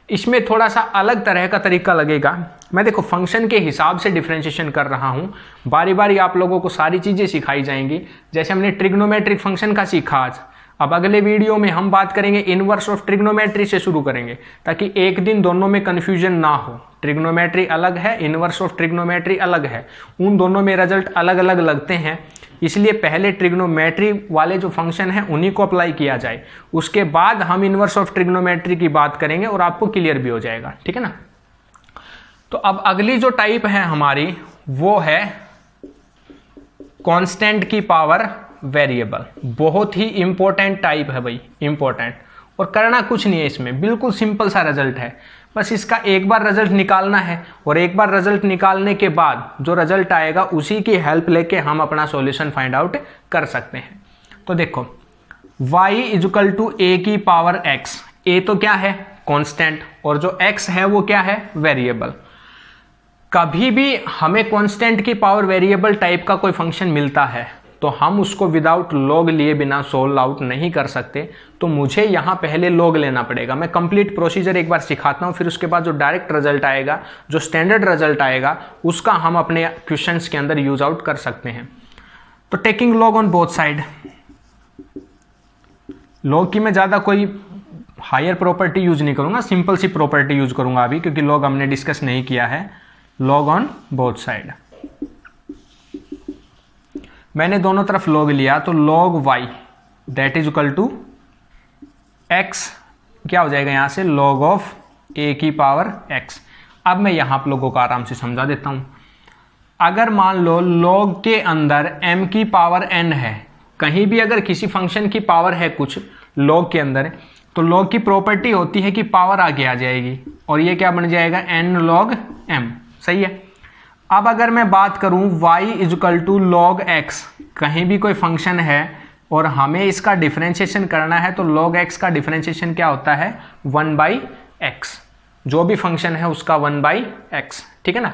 इसमें थोड़ा सा अलग तरह का तरीका लगेगा। मैं देखो फंक्शन के हिसाब से डिफरेंशिएशन कर रहा हूं, बारी बारी आप लोगों को सारी चीजें सिखाई जाएंगी। जैसे हमने ट्रिग्नोमेट्रिक फंक्शन का सीखा आज, अब अगले वीडियो में हम बात करेंगे इनवर्स ऑफ ट्रिग्नोमेट्री से शुरू करेंगे, ताकि एक दिन दोनों में कंफ्यूजन ना हो। ट्रिग्नोमेट्री अलग है, इनवर्स ऑफ ट्रिग्नोमेट्री अलग है, उन दोनों में रिजल्ट अलग अलग लगते हैं। इसलिए पहले ट्रिग्नोमेट्री वाले जो फंक्शन हैं उन्हीं को अप्लाई किया जाए, उसके बाद हम इनवर्स ऑफ ट्रिग्नोमेट्री की बात करेंगे और आपको क्लियर भी हो जाएगा, ठीक है ना। तो अब अगली जो टाइप है हमारी वो है कांस्टेंट की पावर वेरिएबल। बहुत ही इंपॉर्टेंट टाइप है भाई, इंपॉर्टेंट, और करना कुछ नहीं है इसमें, बिल्कुल सिंपल सा रिजल्ट है, बस इसका एक बार रिजल्ट निकालना है और एक बार रिजल्ट निकालने के बाद जो रिजल्ट आएगा उसी की हेल्प लेके हम अपना सॉल्यूशन फाइंड आउट कर सकते हैं। तो देखो y इक्वल टू a की पावर x, a तो क्या है कांस्टेंट और जो x है वो क्या है वेरिएबल। कभी भी हमें कांस्टेंट की पावर वेरिएबल टाइप का कोई फंक्शन मिलता है तो हम उसको विदाउट लॉग लिए बिना सोल्व आउट नहीं कर सकते, तो मुझे यहाँ पहले लॉग लेना पड़ेगा। मैं कंप्लीट प्रोसीजर एक बार सिखाता हूँ, फिर उसके बाद जो डायरेक्ट रिजल्ट आएगा, जो स्टैंडर्ड रिजल्ट आएगा, उसका हम अपने क्वेश्चंस के अंदर यूज आउट कर सकते हैं। तो taking log on both side, log की मैं ज़्यादा कोई हायर प्रॉपर्टी यूज नहीं करूँगा, सिंपल सी प्रॉपर्टी यूज करूँगा अभी, क्योंकि लॉग हमने डिस्कस नहीं किया है। लॉग ऑन बोथ साइड, मैंने दोनों तरफ लॉग लिया तो log y that is equal to x, क्या हो जाएगा यहाँ से log ऑफ a की पावर x। अब मैं यहाँ आप लोगों को आराम से समझा देता हूँ। अगर मान लो log के अंदर m की पावर n है, कहीं भी अगर किसी फंक्शन की पावर है कुछ log के अंदर, तो log की प्रॉपर्टी होती है कि पावर आगे आ जाएगी और ये क्या बन जाएगा n log m, सही है। अब अगर मैं बात करूं y equal to log x, कहीं भी कोई फंक्शन है और हमें इसका डिफरेंशिएशन करना है, तो log x का डिफरेंशिएशन क्या होता है 1/x, जो भी फंक्शन है उसका 1/x, ठीक है ना।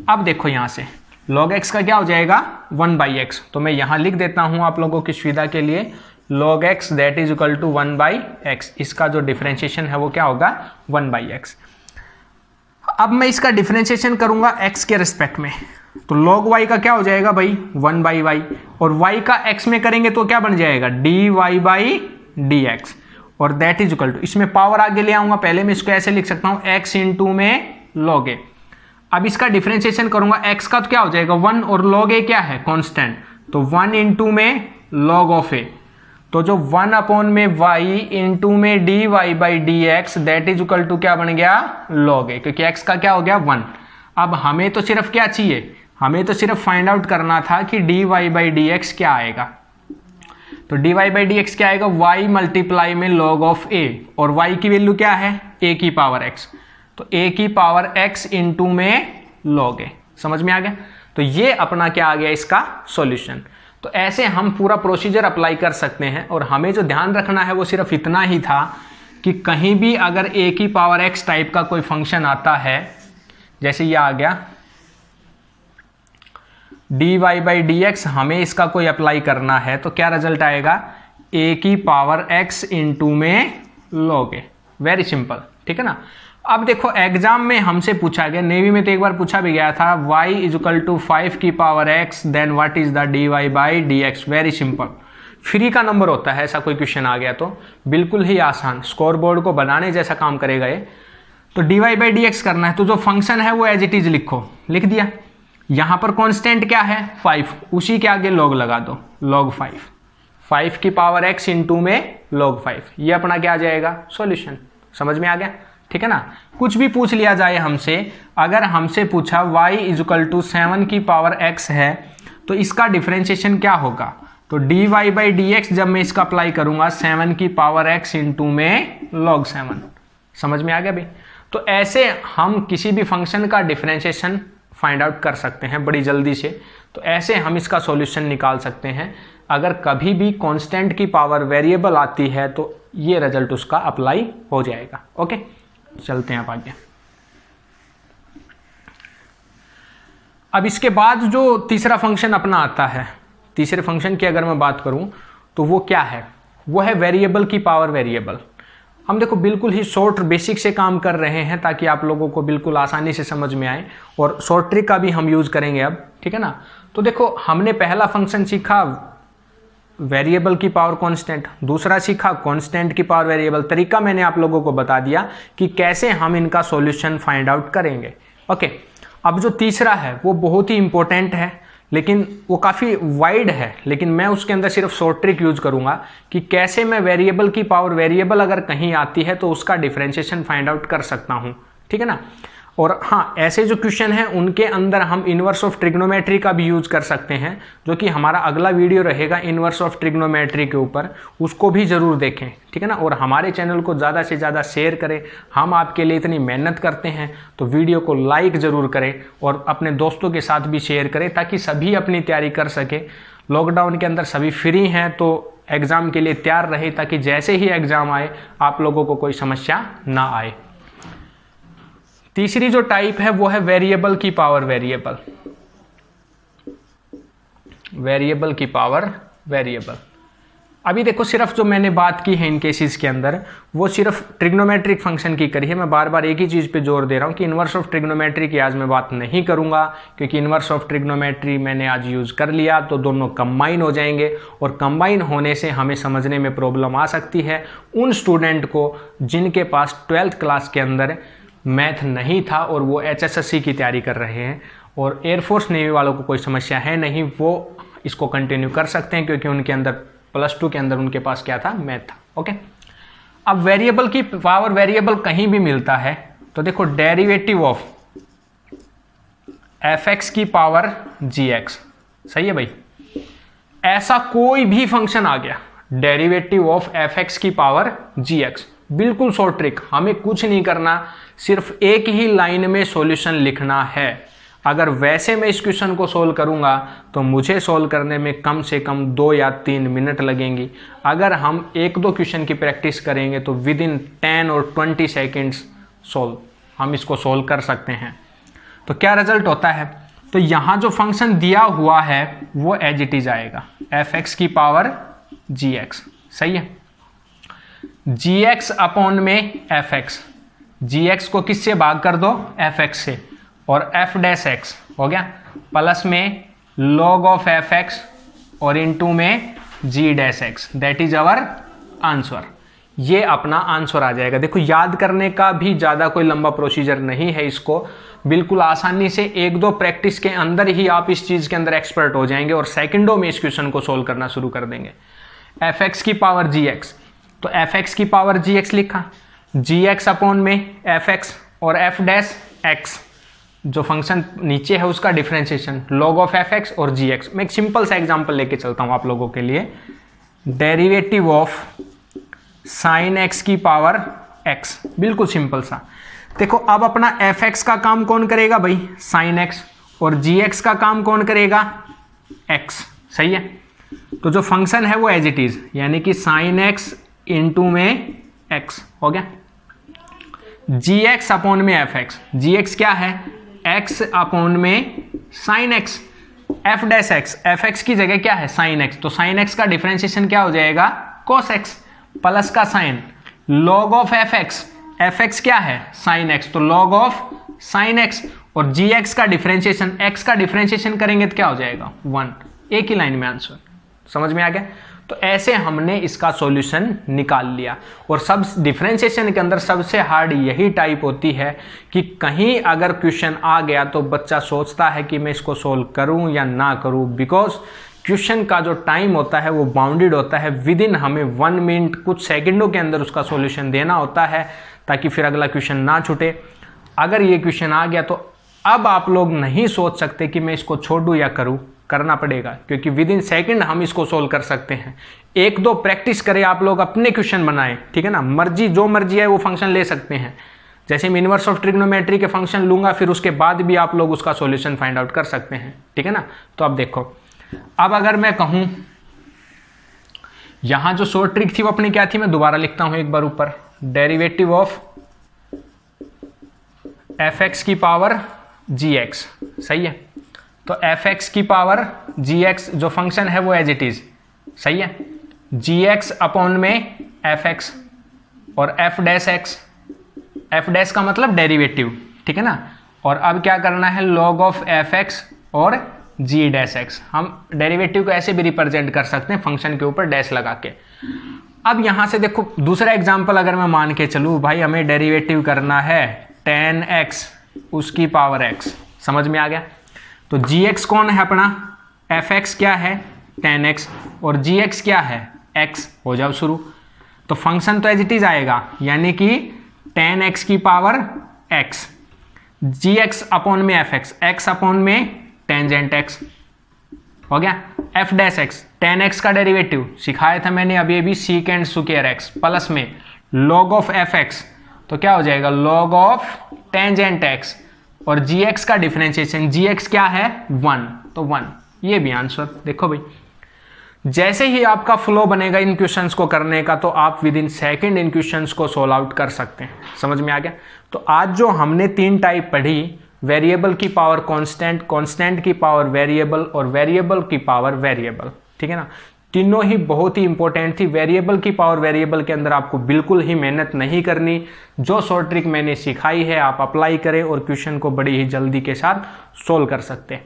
अब देखो यहाँ से log x का क्या हो जाएगा 1/x, तो मैं यहाँ लिख देता हूँ आप लोगों की सुविधा के लिए log x that is equal to 1/x, इसका जो डिफरेंशिएशन है वो क्या होगा 1/x। अब मैं इसका डिफरेंशिएशन करूंगा x के रिस्पेक्ट में, तो log y का क्या हो जाएगा भाई 1/y, और y का x में करेंगे तो क्या बन जाएगा dy/dx, और दैट इज इक्वल टू, इसमें पावर आगे ले आऊंगा, पहले मैं इसको ऐसे लिख सकता हूं x इंटू में log a। अब इसका डिफरेंशिएशन करूंगा, x का तो क्या हो जाएगा 1 और log a क्या है कांस्टेंट, तो 1 इंटू में log ऑफ a, तो जो 1 अपॉन में y इंटू में dy/dx that is equal to क्या बन गया log a, क्योंकि x का क्या हो गया 1। अब हमें तो सिर्फ क्या चाहिए, हमें तो सिर्फ फाइंड आउट करना था कि dy/dx क्या आएगा, तो dy/dx क्या आएगा y मल्टीप्लाई में log ऑफ a, और y की वैल्यू क्या है a की पावर x, तो a की पावर x इंटू में log a, समझ में आ गया। तो ये अपना क्या आ गया इसका सॉल्यूशन। तो ऐसे हम पूरा प्रोसीजर अप्लाई कर सकते हैं, और हमें जो ध्यान रखना है वो सिर्फ इतना ही था कि कहीं भी अगर a की पावर x टाइप का कोई फंक्शन आता है, जैसे ये आ गया dy/dx, हमें इसका कोई अप्लाई करना है तो क्या रिजल्ट आएगा a की पावर x इंटू में log a, वेरी सिंपल, ठीक है ना। अब देखो एग्जाम में हमसे पूछा गया, नेवी में तो एक बार पूछा भी गया था, y इक्वल टू 5 की power x then what is the dy/dx, very simple, free का नंबर होता है, ऐसा कोई क्वेश्चन आ गया तो बिल्कुल ही आसान, स्कोर बोर्ड को बनाने जैसा काम करेगा ये। तो dy/dx करना है, तो जो फंक्शन है वो एज इट इज लिखो, लिख दिया। यहाँ पर कांस्टेंट क्या है 5, उसी के आगे log लगा दो, log 5 की पावर x इंटू में log 5, ये अपना क्या आ जाएगा सॉल्यूशन, समझ में आ गया, ठीक है ना। कुछ भी पूछ लिया जाए हमसे, अगर हमसे पूछा y इक्वल टू 7 की पावर x है तो इसका डिफरेंशिएशन क्या होगा, तो dy/dx जब मैं इसका अप्लाई करूंगा 7 की पावर x इंटू में log 7, समझ में आ गया भाई। तो ऐसे हम किसी भी फंक्शन का डिफरेंशिएशन फाइंड आउट कर सकते हैं बड़ी जल्दी से, तो ऐसे हम इसका सॉल्यूशन निकाल सकते हैं। अगर कभी भी कांस्टेंट की पावर वेरिएबल आती है तो ये रिजल्ट उसका अप्लाई हो जाएगा। ओके, चलते हैं आप आगे। अब इसके बाद जो तीसरा फंक्शन अपना आता है, तीसरे फंक्शन की अगर मैं बात करूं तो वो क्या है, वो है वेरिएबल की पावर वेरिएबल। हम देखो बिल्कुल ही शॉर्ट बेसिक से काम कर रहे हैं ताकि आप लोगों को बिल्कुल आसानी से समझ में आए, और शॉर्ट ट्रिक का भी हम यूज करेंगे अब, ठीक है ना। तो देखो हमने पहला फंक्शन सीखा वेरिएबल की पावर कांस्टेंट, दूसरा सीखा कांस्टेंट की पावर वेरिएबल। तरीका मैंने आप लोगों को बता दिया कि कैसे हम इनका सॉल्यूशन फाइंड आउट करेंगे। ओके, अब जो तीसरा है वो बहुत ही इंपॉर्टेंट है, लेकिन वो काफ़ी वाइड है, लेकिन मैं उसके अंदर सिर्फ शॉर्ट ट्रिक यूज करूंगा कि कैसे मैं वेरिएबल की पावर, वेरिएबल अगर कहीं आती है तो उसका डिफरेंशिएशन फाइंड आउट कर सकता हूं, ठीक है ना। और हाँ, ऐसे जो क्वेश्चन हैं उनके अंदर हम इनवर्स ऑफ ट्रिग्नोमेट्री का भी यूज कर सकते हैं, जो कि हमारा अगला वीडियो रहेगा इनवर्स ऑफ ट्रिग्नोमेट्री के ऊपर, उसको भी जरूर देखें, ठीक है ना। और हमारे चैनल को ज़्यादा से ज़्यादा शेयर करें, हम आपके लिए इतनी मेहनत करते हैं, तो वीडियो को लाइक ज़रूर करें और अपने दोस्तों के साथ भी शेयर करें ताकि सभी अपनी तैयारी कर सके। लॉकडाउन के अंदर सभी फ्री हैं तो एग्ज़ाम के लिए तैयार रहे, ताकि जैसे ही एग्ज़ाम आए आप लोगों को कोई समस्या ना आए। तीसरी जो टाइप है वो है वेरिएबल की पावर वेरिएबल। वेरिएबल की पावर वेरिएबल। अभी देखो, सिर्फ जो मैंने बात की है इन केसेस के अंदर वो सिर्फ ट्रिग्नोमेट्रिक फंक्शन की करी है। मैं बार बार एक ही चीज़ पे जोर दे रहा हूँ कि इनवर्स ऑफ ट्रिग्नोमेट्री की आज मैं बात नहीं करूँगा, क्योंकि इनवर्स ऑफ ट्रिग्नोमेट्री मैंने आज यूज़ कर लिया तो दोनों कंबाइन हो जाएंगे, और कंबाइन होने से हमें समझने में प्रॉब्लम आ सकती है उन स्टूडेंट को जिनके पास 12th क्लास के अंदर मैथ नहीं था और वो HSSC की तैयारी कर रहे हैं। और एयरफोर्स नेवी वालों को कोई समस्या है नहीं, वो इसको कंटिन्यू कर सकते हैं क्योंकि उनके अंदर +2 के अंदर उनके पास क्या था, मैथ था। ओके, अब वेरिएबल की पावर वेरिएबल कहीं भी मिलता है तो देखो, डेरिवेटिव ऑफ fx की पावर gx, सही है भाई। ऐसा कोई भी फंक्शन आ गया, डेरिवेटिव ऑफ fx की पावर gx, बिल्कुल शॉर्ट ट्रिक, हमें कुछ नहीं करना, सिर्फ एक ही लाइन में सॉल्यूशन लिखना है। अगर वैसे मैं इस क्वेश्चन को सोल्व करूंगा तो मुझे सोल्व करने में कम से कम 2 या 3 मिनट लगेंगी। अगर हम 1-2 क्वेश्चन की प्रैक्टिस करेंगे तो विद इन 10 और 20 सेकेंड्स हम इसको सोल्व कर सकते हैं। तो क्या रिजल्ट होता है, तो यहां जो फंक्शन दिया हुआ है वो एज इट इज आएगा, fx की पावर gx, सही है। gx अपॉन में fx, gx को किससे भाग कर दो, fx से, और f डैश x हो गया, प्लस में log ऑफ fx और इनटू में g dash x, that is our answer. ये अपना आंसर आ जाएगा। देखो, याद करने का भी ज़्यादा कोई लंबा प्रोसीजर नहीं है, इसको बिल्कुल आसानी से 1-2 प्रैक्टिस के अंदर ही आप इस चीज़ के अंदर एक्सपर्ट हो जाएंगे और सेकंडों में इस क्वेश्चन को सोल्व करना शुरू कर देंगे। fx की पावर gx, तो fx की पावर gx लिखा, gx अपॉन में fx और f डैश x, जो फंक्शन नीचे है उसका डिफरेंशिएशन, log ऑफ fx और gx। मैं एक सिंपल सा एग्जांपल लेके चलता हूं आप लोगों के लिए, डेरिवेटिव ऑफ साइन x की पावर x, बिल्कुल सिंपल सा। देखो, अब अपना fx का काम कौन करेगा भाई, साइन x, और gx का काम कौन करेगा, x, सही है। तो जो फंक्शन है वो एज इट इज, यानी कि साइन x इंटू में x हो गया, gx अपॉन में fx, gx क्या है, x अपॉन में sine x, f dash x, fx की जगह क्या है, साइन x, तो साइन x का डिफरेंशिएशन क्या हो जाएगा, cos x, प्लस का sine, log of fx, fx क्या है, साइन x, तो log ऑफ साइन x, और gx का डिफरेंशिएशन, x का डिफरेंशिएशन करेंगे तो क्या हो जाएगा, 1, एक ही लाइन में आंसर। समझ में आ गया। तो ऐसे हमने इसका सॉल्यूशन निकाल लिया। और सब डिफरेंशिएशन के अंदर सबसे हार्ड यही टाइप होती है कि कहीं अगर क्वेश्चन आ गया तो बच्चा सोचता है कि मैं इसको सोल्व करूं या ना करूं, बिकॉज क्वेश्चन का जो टाइम होता है वो बाउंडेड होता है, विद इन हमें 1 मिनट कुछ सेकंडों के अंदर उसका सॉल्यूशन देना होता है ताकि फिर अगला क्वेश्चन ना छूटे। अगर ये क्वेश्चन आ गया तो अब आप लोग नहीं सोच सकते कि मैं इसको छोड़ दूं या करूं, करना पड़ेगा, क्योंकि विद इन सेकेंड हम इसको सोल्व कर सकते हैं। 1-2 प्रैक्टिस करें आप लोग, अपने क्वेश्चन बनाएं, ठीक है ना, मर्जी जो मर्जी है वो फंक्शन ले सकते हैं। जैसे मैं इनवर्स ऑफ ट्रिग्नोमेट्री के फंक्शन लूंगा, फिर उसके बाद भी आप लोग उसका सॉल्यूशन फाइंड आउट कर सकते हैं, ठीक है ना। तो अब देखो, अब अगर मैं कहूं यहां जो शॉर्ट ट्रिक थी वो अपनी क्या थी, मैं दोबारा लिखता हूं एक बार ऊपर, डेरिवेटिव ऑफ fx की पावर gx, सही है। तो fx की पावर gx जो फंक्शन है वो एज इट इज, सही है, gx अपॉन में fx और f dash x, f dash का मतलब डेरिवेटिव, ठीक है ना। और अब क्या करना है, log ऑफ fx और g डैश x। हम डेरिवेटिव को ऐसे भी रिप्रेजेंट कर सकते हैं फंक्शन के ऊपर डैश लगा के। अब यहां से देखो, दूसरा एग्जांपल अगर मैं मान के चलूं, भाई हमें डेरिवेटिव करना है tan x उसकी पावर x, समझ में आ गया। तो gx कौन है अपना, fx क्या है 10x और gx क्या है x। हो जाओ शुरू। तो फंक्शन तो एज इट इज आएगा, यानी कि 10x की पावर x, gx अपॉन में fx, x अपॉन में टेंजेंट x। हो गया। f डैश x 10x का डेरिवेटिव सिखाया था मैंने अभी सीकेंड स्क्वायर x प्लस में log ऑफ fx, तो क्या हो जाएगा log ऑफ टेंजेंट x। और gx का डिफरेंशिएशन, gx क्या है 1, तो 1। ये भी आंसर देखो भाई। जैसे ही आपका फ्लो बनेगा इन क्वेश्चंस को करने का, तो आप with in second in questions को सोल्व आउट कर सकते हैं। समझ में आ गया। तो आज जो हमने 3 टाइप पढ़ी, वेरिएबल की पावर कांस्टेंट, कांस्टेंट की पावर वेरिएबल और वेरिएबल की पावर वेरिएबल, ठीक है ना। तीनों ही बहुत ही इंपॉर्टेंट थी। वेरिएबल की पावर वेरिएबल के अंदर आपको बिल्कुल ही मेहनत नहीं करनी। जो शॉर्ट ट्रिक मैंने सिखाई है आप अप्लाई करें और क्वेश्चन को बड़ी ही जल्दी के साथ सोल्व कर सकते हैं।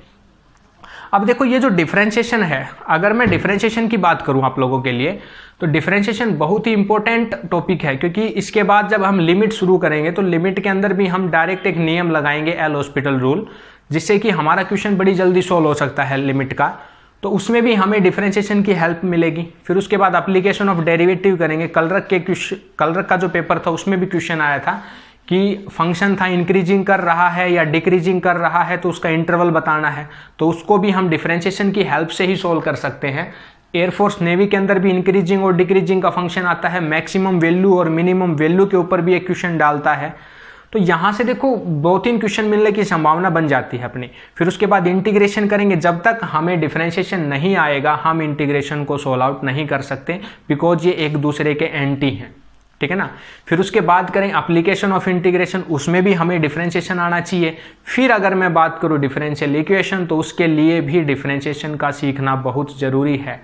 अब देखो ये जो डिफरेंशिएशन है, अगर मैं डिफरेंशिएशन की बात करूं आप लोगों के लिए, तो डिफरेंशिएशन बहुत ही इंपॉर्टेंट टॉपिक है, क्योंकि इसके बाद जब हम लिमिट शुरू करेंगे तो लिमिट के अंदर भी हम डायरेक्ट एक नियम लगाएंगे एल हॉस्पिटल रूल, जिससे कि हमारा क्वेश्चन बड़ी जल्दी सोल्व हो सकता है लिमिट का। तो उसमें भी हमें डिफरेंशिएशन की हेल्प मिलेगी। फिर उसके बाद एप्लीकेशन ऑफ डेरिवेटिव करेंगे। कल का जो पेपर था उसमें भी क्वेश्चन आया था कि फंक्शन था इंक्रीजिंग कर रहा है या डिक्रीजिंग कर रहा है, तो उसका इंटरवल बताना है। तो उसको भी हम डिफरेंशिएशन की हेल्प से ही सोल्व कर सकते हैं। एयरफोर्स नेवी के अंदर भी इंक्रीजिंग और डिक्रीजिंग का फंक्शन आता है। मैक्सिमम वैल्यू और मिनिमम वैल्यू के ऊपर भी एक क्वेश्चन डालता है। तो यहाँ से देखो 2-3 क्वेश्चन मिलने की संभावना बन जाती है अपनी। फिर उसके बाद इंटीग्रेशन करेंगे। जब तक हमें डिफरेंशिएशन नहीं आएगा हम इंटीग्रेशन को सोल्व आउट नहीं कर सकते, बिकॉज ये एक दूसरे के एंटी हैं, ठीक है ना। फिर उसके बाद करें एप्लीकेशन ऑफ इंटीग्रेशन, उसमें भी हमें डिफरेंशिएशन आना चाहिए। फिर अगर मैं बात करूं डिफरेंशियल इक्वेशन, तो उसके लिए भी डिफरेंशिएशन का सीखना बहुत जरूरी है।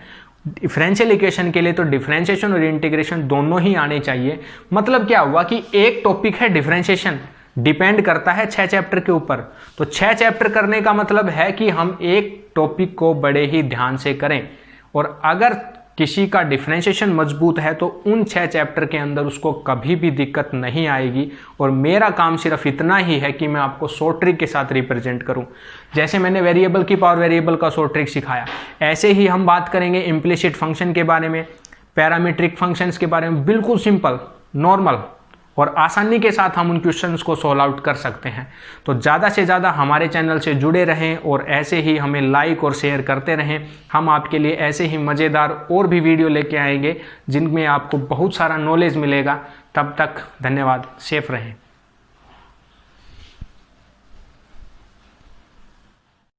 डिफरेंशियल इक्वेशन के लिए तो डिफरेंशिएशन और इंटीग्रेशन दोनों ही आने चाहिए। मतलब क्या हुआ कि एक टॉपिक है डिफरेंशिएशन, डिपेंड करता है 6 चैप्टर के ऊपर। तो 6 चैप्टर करने का मतलब है कि हम एक टॉपिक को बड़े ही ध्यान से करें, और अगर किसी का डिफरेंशिएशन मजबूत है तो उन 6 चैप्टर के अंदर उसको कभी भी दिक्कत नहीं आएगी। और मेरा काम सिर्फ इतना ही है कि मैं आपको शॉर्ट ट्रिक के साथ रिप्रेजेंट करूं। जैसे मैंने वेरिएबल की पावर वेरिएबल का शॉर्ट ट्रिक सिखाया, ऐसे ही हम बात करेंगे इम्प्लिसिट फंक्शन के बारे में, पैरामीट्रिक फंक्शंस के बारे में। बिल्कुल सिंपल, नॉर्मल और आसानी के साथ हम उन क्वेश्चंस को सॉल्व आउट कर सकते हैं। तो ज़्यादा से ज़्यादा हमारे चैनल से जुड़े रहें और ऐसे ही हमें लाइक और शेयर करते रहें। हम आपके लिए ऐसे ही मज़ेदार और भी वीडियो लेके आएंगे जिनमें आपको बहुत सारा नॉलेज मिलेगा। तब तक धन्यवाद, सेफ रहें।